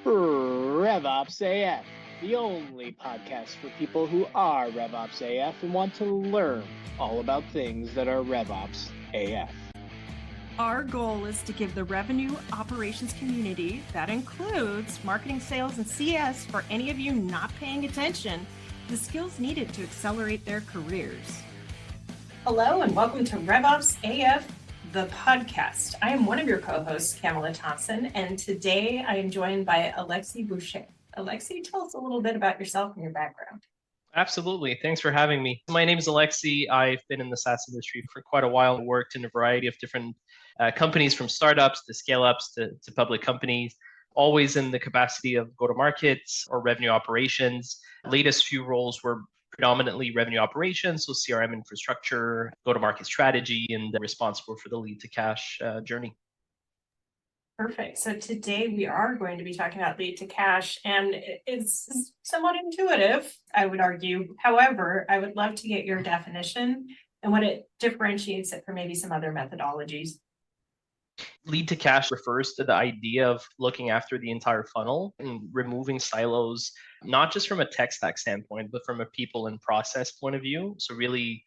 RevOpsAF, the only podcast for people who are RevOpsAF and want to learn all about things that are RevOps AF. Our goal is to give the revenue operations community, that includes marketing, sales, and CS, for any of you not paying attention, the skills needed to accelerate their careers. Hello and welcome to RevOpsAF, the podcast. I am one of your co-hosts, Kamala Thompson, and today I am joined by Alexis Boucher. Alexis, tell us a little bit about yourself and your background. Absolutely. Thanks for having me. My name is Alexis. I've been in the SaaS industry for quite a while, worked in a variety of different companies, from startups to scale-ups to public companies, always in the capacity of go-to-market or revenue operations. Latest few roles were predominantly revenue operations, so CRM infrastructure, go-to-market strategy, and responsible for the lead to cash journey. Perfect. So today we are going to be talking about lead to cash, and it's somewhat intuitive, I would argue. However, I would love to get your definition and what it differentiates it from maybe some other methodologies. Lead to cash refers to the idea of looking after the entire funnel and removing silos, not just from a tech stack standpoint, but from a people and process point of view. So really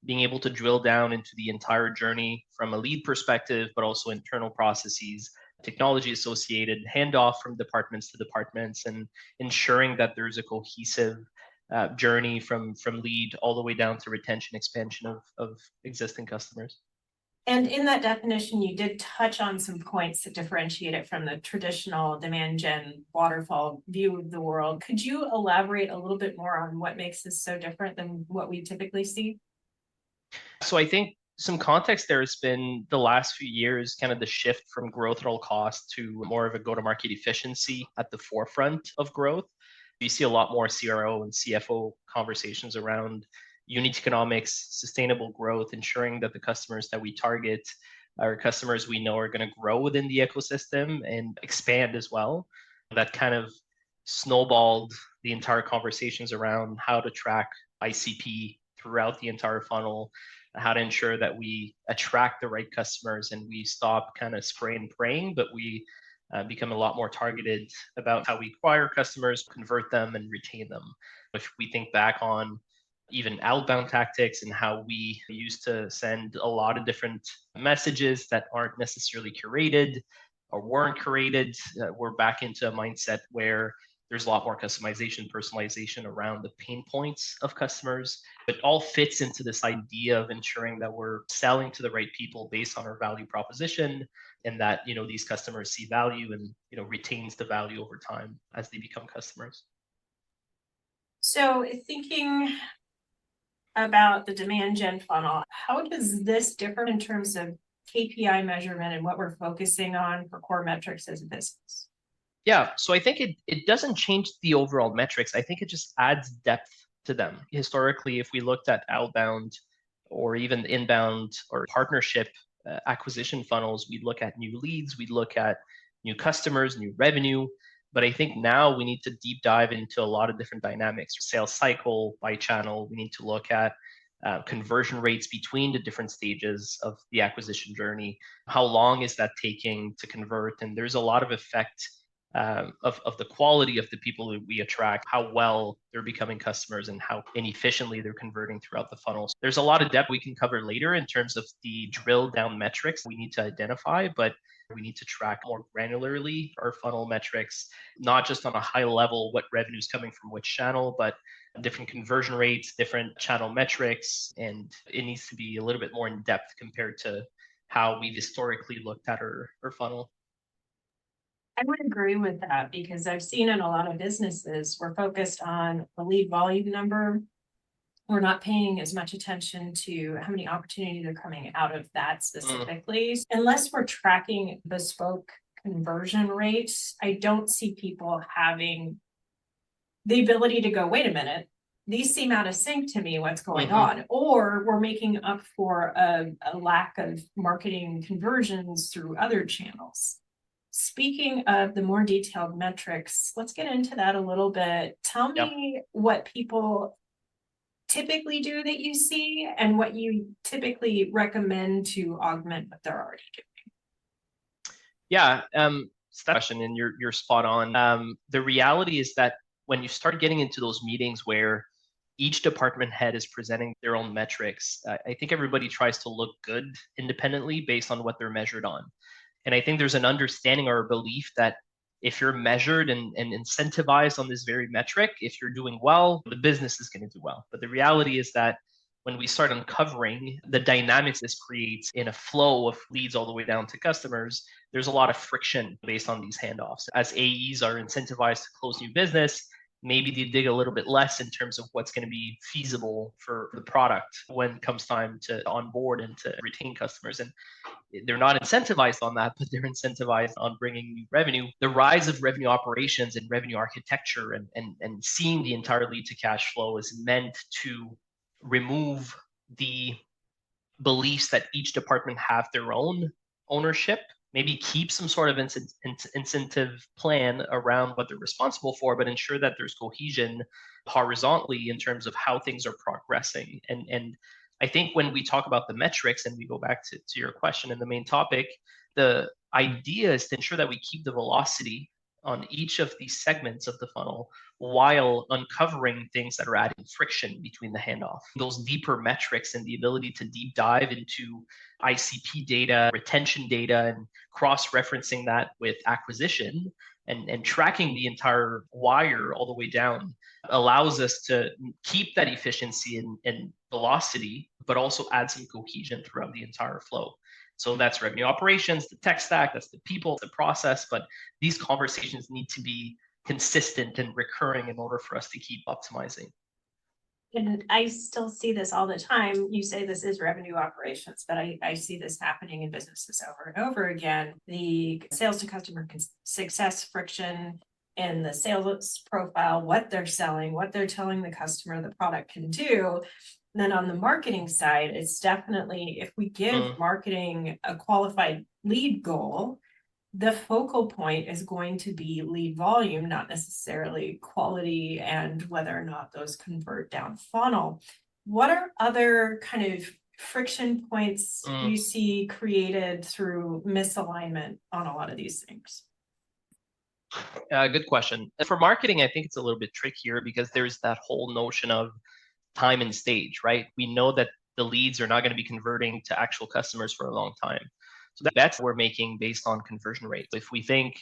being able to drill down into the entire journey from a lead perspective, but also internal processes, technology associated, handoff from departments to departments, and ensuring that there's a cohesive journey from lead all the way down to retention expansion of existing customers. And in that definition, you did touch on some points that differentiate it from the traditional demand gen waterfall view of the world. Could you elaborate a little bit more on what makes this so different than what we typically see? So I think some context there has been the last few years, kind of the shift from growth at all costs to more of a go-to-market efficiency at the forefront of growth. You see a lot more CRO and CFO conversations around unit economics, sustainable growth, ensuring that the customers that we target are customers we know are going to grow within the ecosystem and expand as well. That kind of snowballed the entire conversations around how to track ICP throughout the entire funnel, how to ensure that we attract the right customers and we stop kind of spray and praying, but we become a lot more targeted about how we acquire customers, convert them, and retain them. If we think back on even outbound tactics and how we used to send a lot of different messages that aren't necessarily curated or weren't curated, we're back into a mindset where there's a lot more customization, personalization around the pain points of customers. It all fits into this idea of ensuring that we're selling to the right people based on our value proposition, and that these customers see value and retains the value over time as they become customers. So thinking about the demand gen funnel, how does this differ in terms of KPI measurement and what we're focusing on for core metrics as a business? Yeah, so I think it doesn't change the overall metrics. I think it just adds depth to them. Historically, if we looked at outbound or even inbound or partnership acquisition funnels, we'd look at new leads, we'd look at new customers, new revenue. But I think now we need to deep dive into a lot of different dynamics, sales cycle by channel. We need to look at conversion rates between the different stages of the acquisition journey. How long is that taking to convert? And there's a lot of effect of the quality of the people that we attract, how well they're becoming customers, and how inefficiently they're converting throughout the funnel. So there's a lot of depth we can cover later in terms of the drill down metrics we need to identify, but we need to track more granularly our funnel metrics, not just on a high level, what revenue is coming from which channel, but different conversion rates, different channel metrics, and it needs to be a little bit more in depth compared to how we've historically looked at our funnel. I would agree with that because I've seen in a lot of businesses, we're focused on the lead volume number. We're not paying as much attention to how many opportunities are coming out of that specifically. Unless we're tracking bespoke conversion rates, I don't see people having the ability to go, wait a minute, these seem out of sync to me, what's going on? Or we're making up for a lack of marketing conversions through other channels. Speaking of the more detailed metrics, let's get into that a little bit. Tell me what people typically do that you see and what you typically recommend to augment what they're already doing. Yeah, question, and you're spot on. The reality is that when you start getting into those meetings where each department head is presenting their own metrics, I think everybody tries to look good independently based on what they're measured on. And I think there's an understanding or a belief that if you're measured and incentivized on this very metric, if you're doing well, the business is going to do well. But the reality is that when we start uncovering the dynamics this creates in a flow of leads all the way down to customers, there's a lot of friction based on these handoffs. As AEs are incentivized to close new business, maybe they dig a little bit less in terms of what's going to be feasible for the product when it comes time to onboard and to retain customers. And they're not incentivized on that, but they're incentivized on bringing new revenue. The rise of revenue operations and revenue architecture and seeing the entire lead to cash flow is meant to remove the beliefs that each department have their own ownership, maybe keep some sort of incentive plan around what they're responsible for, but ensure that there's cohesion horizontally in terms of how things are progressing. And I think when we talk about the metrics and we go back to your question and the main topic, the idea is to ensure that we keep the velocity on each of these segments of the funnel while uncovering things that are adding friction between the handoff. Those deeper metrics and the ability to deep dive into ICP data, retention data, and cross-referencing that with acquisition and tracking the entire wire all the way down allows us to keep that efficiency and velocity, but also add some cohesion throughout the entire flow. So that's revenue operations, the tech stack, that's the people, the process, but these conversations need to be consistent and recurring in order for us to keep optimizing. And I still see this all the time. You say this is revenue operations, but I see this happening in businesses over and over again. The sales to customer success friction in the sales profile, what they're selling, what they're telling the customer the product can do. And then on the marketing side, it's definitely, if we give marketing a qualified lead goal, the focal point is going to be lead volume, not necessarily quality and whether or not those convert down funnel. What are other kind of friction points you see created through misalignment on a lot of these things? Good question. For marketing, I think it's a little bit trickier because there's that whole notion of time and stage, right? We know that the leads are not going to be converting to actual customers for a long time. So that's what we're making based on conversion rates. If we think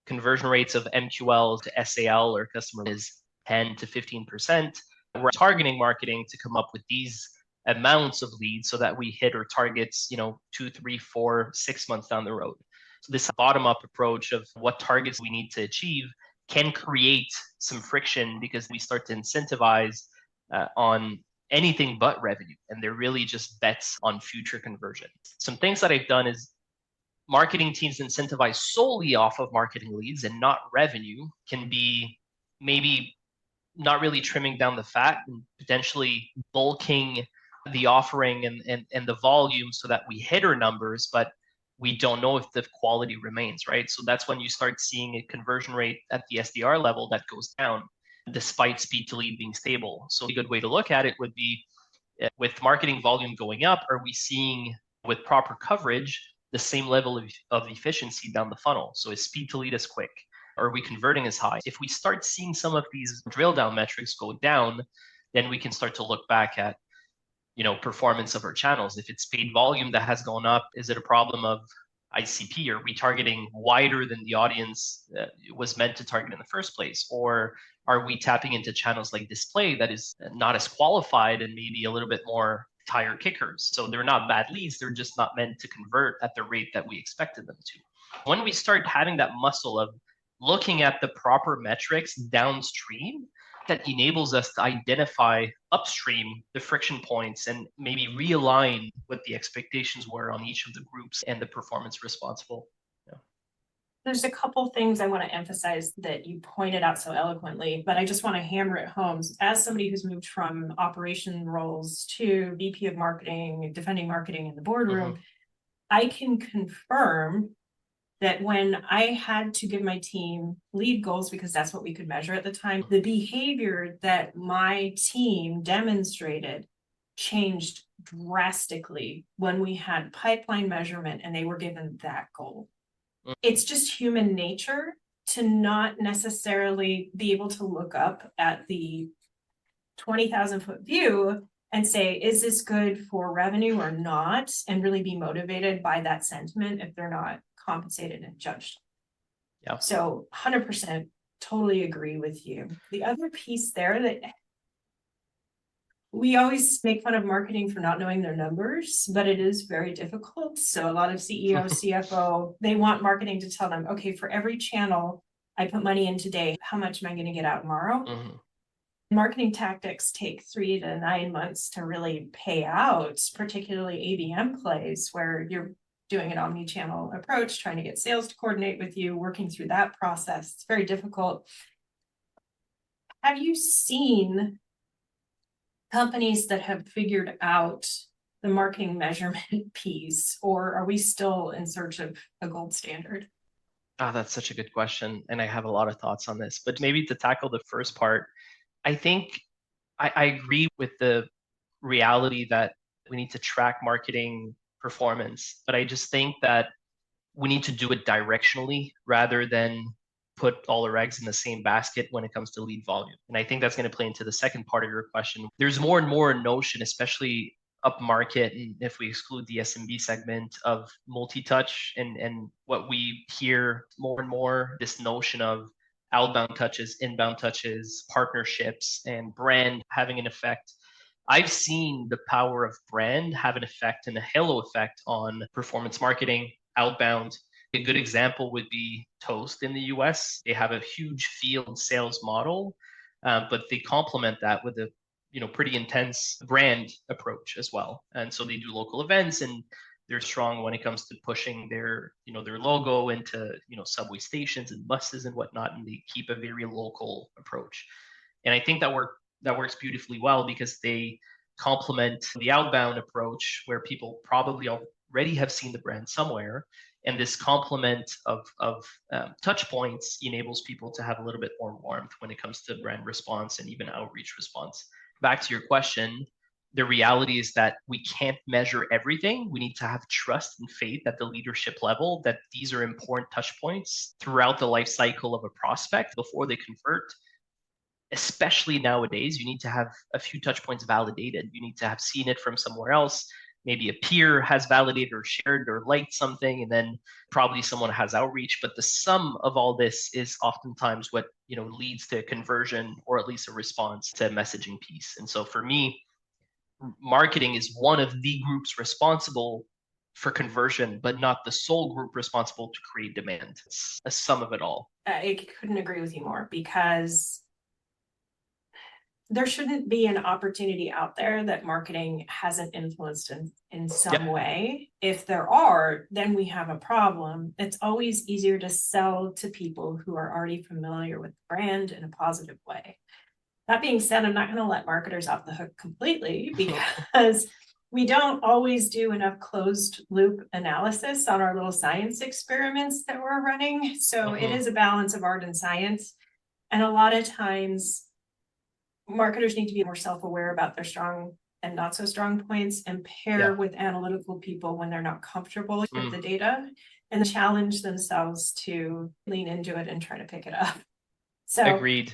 conversion rates of MQL to SAL or customer is 10 to 15%, we're targeting marketing to come up with these amounts of leads so that we hit our targets, 2, 3, 4, 6 months down the road. So this bottom-up approach of what targets we need to achieve can create some friction because we start to incentivize on anything but revenue, and they're really just bets on future conversion. Some things that I've done is marketing teams incentivized solely off of marketing leads and not revenue can be maybe not really trimming down the fat and potentially bulking the offering and the volume so that we hit our numbers, but we don't know if the quality remains, right? So that's when you start seeing a conversion rate at the SDR level that goes down despite speed to lead being stable. So a good way to look at it would be with marketing volume going up, are we seeing with proper coverage the same level of efficiency down the funnel? So is speed to lead as quick? Are we converting as high? If we start seeing some of these drill down metrics go down, then we can start to look back at performance of our channels. If it's paid volume that has gone up, is it a problem of ICP? Are we targeting wider than the audience was meant to target in the first place? Or are we tapping into channels like display that is not as qualified and maybe a little bit more tire kickers? So they're not bad leads, they're just not meant to convert at the rate that we expected them to. When we start having that muscle of looking at the proper metrics downstream, that enables us to identify upstream the friction points and maybe realign what the expectations were on each of the groups and the performance responsible. There's a couple things I want to emphasize that you pointed out so eloquently, but I just want to hammer it home. As somebody who's moved from operation roles to VP of marketing, defending marketing in the boardroom, I can confirm that when I had to give my team lead goals, because that's what we could measure at the time, the behavior that my team demonstrated changed drastically when we had pipeline measurement and they were given that goal. It's just human nature to not necessarily be able to look up at the 20,000-foot view and say, is this good for revenue or not? And really be motivated by that sentiment if they're not compensated and judged. Yeah. So 100% totally agree with you. The other piece there that we always make fun of marketing for not knowing their numbers, but it is very difficult. So a lot of CEO, CFO, they want marketing to tell them, okay, for every channel I put money in today, how much am I going to get out tomorrow? Mm-hmm. Marketing tactics take 3 to 9 months to really pay out, particularly ABM plays where you're doing an omni-channel approach, trying to get sales to coordinate with you, working through that process. It's very difficult. Have you seen companies that have figured out the marketing measurement piece, or are we still in search of a gold standard? That's such a good question. And I have a lot of thoughts on this, but maybe to tackle the first part, I think I agree with the reality that we need to track marketing performance, but I just think that we need to do it directionally rather than put all our eggs in the same basket when it comes to lead volume. And I think that's going to play into the second part of your question. There's more and more a notion, especially up market, and if we exclude the SMB segment, of multi-touch, and what we hear more and more, this notion of outbound touches, inbound touches, partnerships, and brand having an effect. I've seen the power of brand have an effect and a halo effect on performance marketing, outbound. A good example would be Toast in the US. They have a huge field sales model, but they complement that with a pretty intense brand approach as well. And so they do local events, and they're strong when it comes to pushing their logo into subway stations and buses and whatnot, and they keep a very local approach. And I think that works beautifully well because they complement the outbound approach where people probably already have seen the brand somewhere, and this complement of touch points enables people to have a little bit more warmth when it comes to brand response and even outreach response. Back to your question, the reality is that we can't measure everything. We need to have trust and faith at the leadership level that these are important touch points throughout the life cycle of a prospect before they convert. Especially nowadays, you need to have a few touch points validated. You need to have seen it from somewhere else. Maybe a peer has validated or shared or liked something, and then probably someone has outreach. But the sum of all this is oftentimes what leads to conversion, or at least a response to a messaging piece. And so for me, marketing is one of the groups responsible for conversion, but not the sole group responsible to create demand. It's a sum of it all. I couldn't agree with you more, because there shouldn't be an opportunity out there that marketing hasn't influenced in some way. If there are, then we have a problem. It's always easier to sell to people who are already familiar with the brand in a positive way. That being said, I'm not going to let marketers off the hook completely, because we don't always do enough closed loop analysis on our little science experiments that we're running. So it is a balance of art and science. And a lot of times, marketers need to be more self-aware about their strong and not so strong points, and pair with analytical people when they're not comfortable with the data, and challenge themselves to lean into it and try to pick it up. So agreed.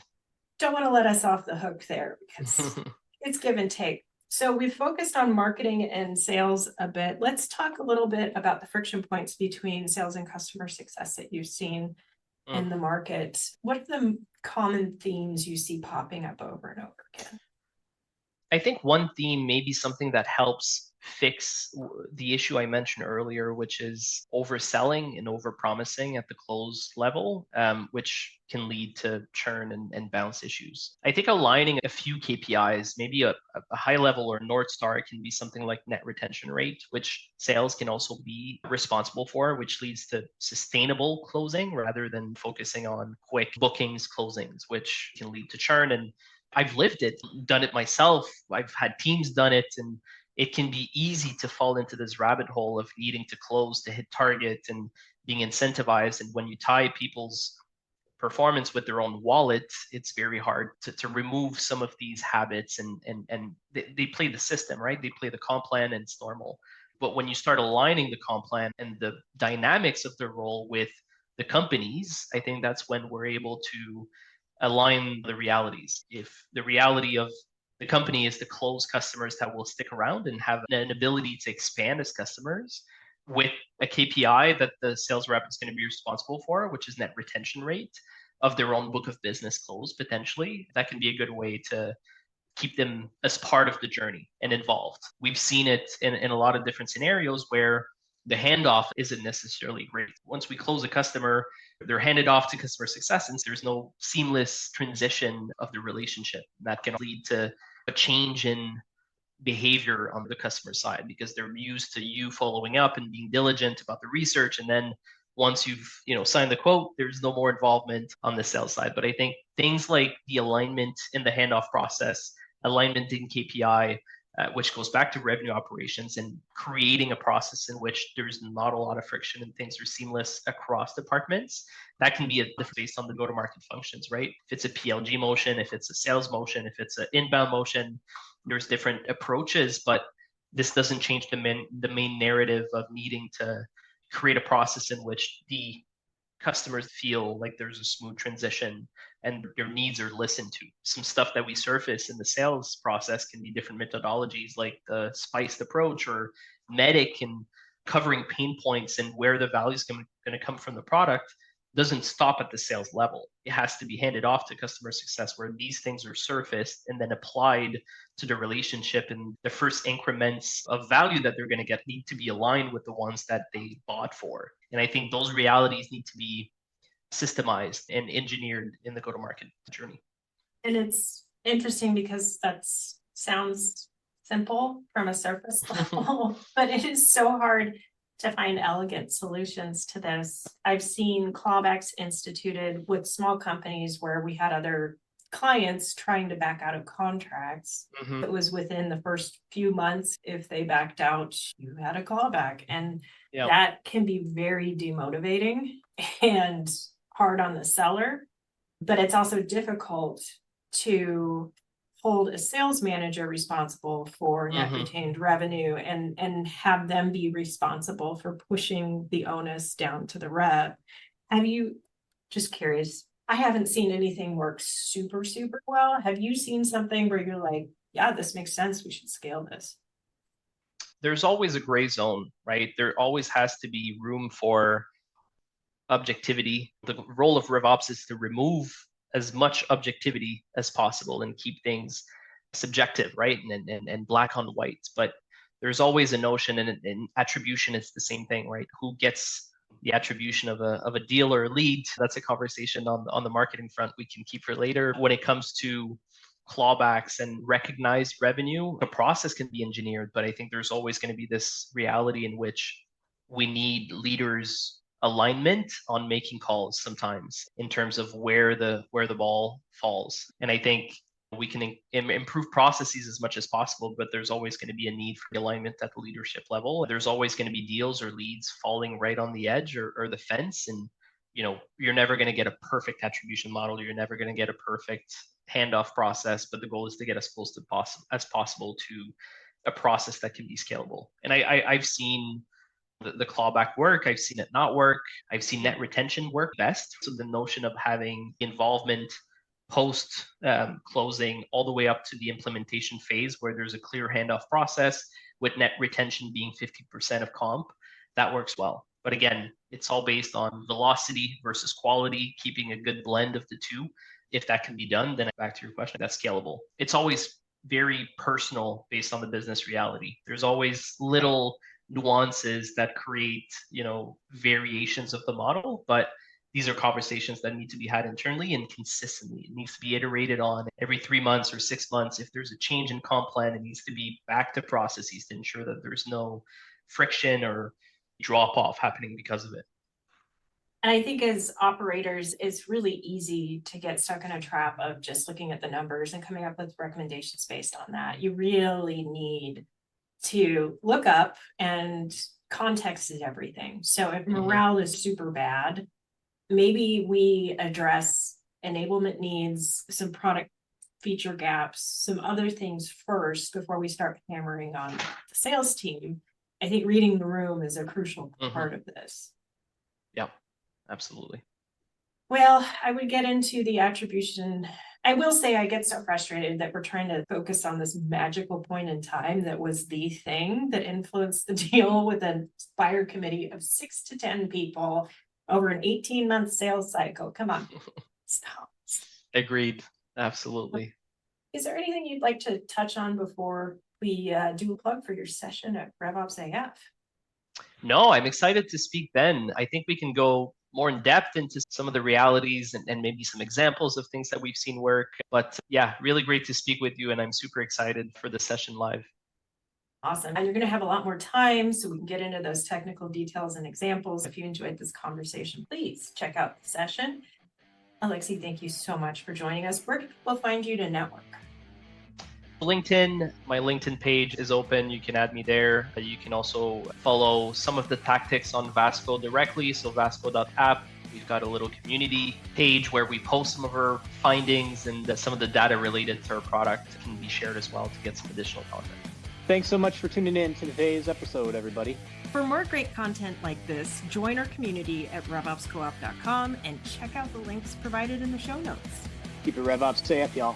Don't want to let us off the hook there, because it's give and take. So we've focused on marketing and sales a bit. Let's talk a little bit about the friction points between sales and customer success that you've seen in the market. What are the common themes you see popping up over and over again? I think one theme may be something that helps fix the issue I mentioned earlier, which is overselling and overpromising at the close level, which can lead to churn and bounce issues. I think aligning a few KPIs, maybe a high level or North Star, can be something like net retention rate, which sales can also be responsible for, which leads to sustainable closing rather than focusing on quick bookings closings, which can lead to churn. And I've lived it, done it myself. I've had teams done it, and it can be easy to fall into this rabbit hole of needing to close to hit target and being incentivized. And when you tie people's performance with their own wallet, it's very hard to remove some of these habits. And they play the system, right? They play the comp plan, and it's normal. But when you start aligning the comp plan and the dynamics of their role with the companies, I think that's when we're able to align the realities. If the reality of the company is to close customers that will stick around and have an ability to expand as customers with a KPI that the sales rep is going to be responsible for, which is net retention rate of their own book of business closed potentially, that can be a good way to keep them as part of the journey and involved. We've seen it in a lot of different scenarios where the handoff isn't necessarily great. Once we close a customer, they're handed off to customer success and there's no seamless transition of the relationship. That can lead to a change in behavior on the customer side because they're used to you following up and being diligent about the research. And then once you've signed the quote, there's no more involvement on the sales side. But I think things like the alignment in the handoff process, alignment in KPI, which goes back to revenue operations and creating a process in which there's not a lot of friction and things are seamless across departments. That can be based on the go-to-market functions, right? If it's a PLG motion, if it's a sales motion, if it's an inbound motion, there's different approaches, but this doesn't change the main narrative of needing to create a process in which the customers feel like there's a smooth transition and their needs are listened to. Some stuff that we surface in the sales process can be different methodologies like the spiced approach or medic and covering pain points and where the value is going to come from the product doesn't stop at the sales level. It has to be handed off to customer success where these things are surfaced and then applied to the relationship, and the first increments of value that they're going to get need to be aligned with the ones that they bought for. And I think those realities need to be systemized and engineered in the go-to-market journey. And it's interesting because that sounds simple from a surface level, but it is so hard to find elegant solutions to this. I've seen clawbacks instituted with small companies where we had other clients trying to back out of contracts. Mm-hmm. It was within the first few months. If they backed out, you had a clawback. And that can be very demotivating and hard on the seller. But it's also difficult to hold a sales manager responsible for net retained revenue and have them be responsible for pushing the onus down to the rep. Have you, just curious, I haven't seen anything work super well. Have you seen something where you're like, yeah, this makes sense, we should scale this? There's always a gray zone, right? There always has to be room for objectivity. The role of RevOps is to remove as much objectivity as possible and keep things subjective, right? And black on white. But there's always a notion, and attribution is the same thing, right? Who gets the attribution of a deal or a lead? That's a conversation on the marketing front we can keep for later. When it comes to clawbacks and recognized revenue, the process can be engineered, but I think there's always going to be this reality in which we need leaders' alignment on making calls sometimes in terms of where the ball falls. And I think we can improve processes as much as possible, but there's always going to be a need for alignment at the leadership level. There's always going to be deals or leads falling right on the edge or the fence. And, you're never going to get a perfect attribution model. You're never going to get a perfect handoff process, but the goal is to get as close to as possible to a process that can be scalable. And I've seen the clawback work. I've seen it not work. I've seen net retention work best. So the notion of having involvement post closing all the way up to the implementation phase where there's a clear handoff process with net retention being 50% of comp, that works well. But again, it's all based on velocity versus quality, keeping a good blend of the two. If that can be done, then back to your question, that's scalable. It's always very personal based on the business reality. There's always little nuances that create, variations of the model, but these are conversations that need to be had internally and consistently. It needs to be iterated on every 3 months or 6 months. If there's a change in comp plan, it needs to be back to processes to ensure that there's no friction or drop off happening because of it. And I think as operators, it's really easy to get stuck in a trap of just looking at the numbers and coming up with recommendations based on that. You really need to look up, and context is everything. So if morale is super bad, maybe we address enablement needs, some product feature gaps, some other things first before we start hammering on the sales team. I think reading the room is a crucial Mhm. part of this. Yep, absolutely. Well, I would get into the attribution. I will say I get so frustrated that we're trying to focus on this magical point in time that was the thing that influenced the deal with a fire committee of 6 to 10 people over an 18-month sales cycle. Come on, stop. Agreed. Absolutely. Is there anything you'd like to touch on before we do a plug for your session at RevOpsAF? No, I'm excited to speak then. I think we can go more in depth into some of the realities and maybe some examples of things that we've seen work. But yeah, really great to speak with you. And I'm super excited for the session live. Awesome. And you're going to have a lot more time so we can get into those technical details and examples. If you enjoyed this conversation, please check out the session. Alexis, thank you so much for joining us. Where can people find you to network? LinkedIn, my LinkedIn page is open. You can add me there. You can also follow some of the tactics on Vasco directly. So Vasco.app, we've got a little community page where we post some of our findings, and some of the data related to our product can be shared as well to get some additional content. Thanks so much for tuning in to today's episode, everybody. For more great content like this, join our community at RevOpsCoop.com and check out the links provided in the show notes. Keep it RevOps safe, y'all.